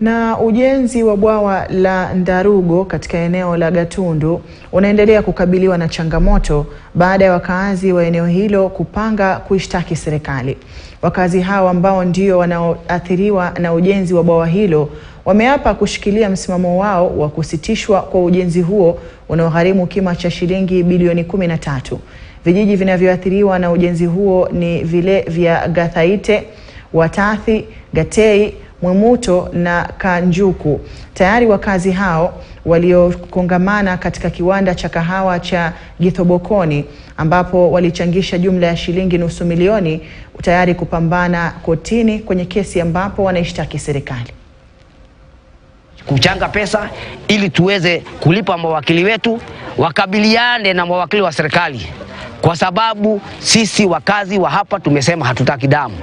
Na ujenzi wa bwawa la Ndarugu katika eneo la Gatundu unaendelea kukabiliwa na changamoto baada ya wakazi wa eneo hilo kupanga kushtaki serikali. Wakazi hao ambao ndio wanaoathiriwa na ujenzi wa bwawa hilo wameapa kushikilia msimamo wao wa kusitishwa kwa ujenzi huo unaogharimu kima cha shilingi bilioni 13. Vijiji vinavyoathiriwa na ujenzi huo ni vile vya Gathaite, Watathi, Gatei, Mwimuto na Kanjuku. Tayari wakazi hao waliokongamana katika kiwanda cha kahawa cha Githobokoni ambapo walichangisha jumla ya shilingi nusu milioni tayari kupambana kotini kwenye kesi ambapo wanaishtaki serikali. Kuchanga pesa ili tuweze kulipa mawakili wetu wakabiliane na mawakili wa serikali, kwa sababu sisi wakazi wa hapa tumesema hatutaki damu.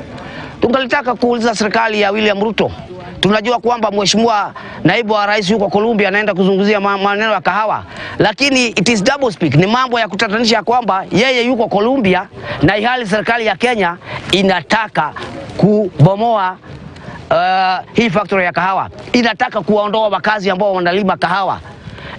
Tungetaka kuuliza serikali ya William Ruto. Tunajua kwamba mheshimiwa naibu wa rais yuko Colombia anaenda kuzungumzia maneno ya kahawa, lakini it is double speak. Ni mambo ya kutatanisha kwamba yeye yuko Colombia na ihali serikali ya Kenya inataka kubomoa hii factory ya kahawa, inataka kuwaondoa wakazi ambao wanalima kahawa.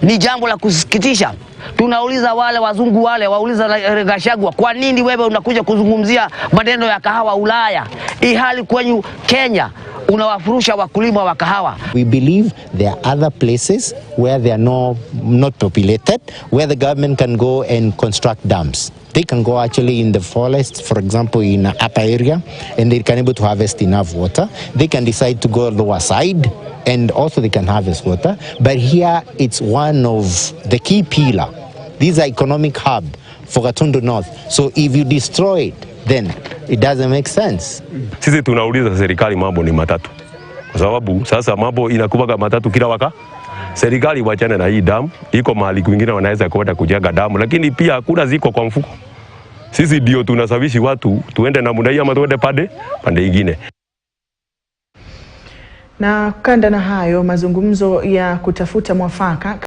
Ni jambo la kusikitisha. Tunauliza wale wazungu wale, wauliza Gachagua, kwa nini wewe unakuja kuzungumzia maneno ya kahawa Ulaya ihali kwenye Kenya unawafurusha wakulima wa kahawa? We believe there are other places where they are not populated, where the government can go and construct dams. They can go actually in the forest, for example, in an upper area, and they can able to harvest enough water. They can decide to go lower side, and also they can harvest water. But here, it's one of the key pillar. These are economic hub for Gatundu North. So if you destroy it, then it doesn't make sense. Sisi tunauliza serikali mambo ni matatu. Kwa sababu sasa mambo inakuwa matatu kila waka. Serikali wachane na hii damu, iko mahali kwingine wanaweza kwenda kujenga damu, lakini pia kura ziko kwa mfuko. Sisi ndio tunasawishi watu tuende na mudai ama tuende pande nyingine. Na kanda na hayo mazungumzo ya kutafuta mwafaka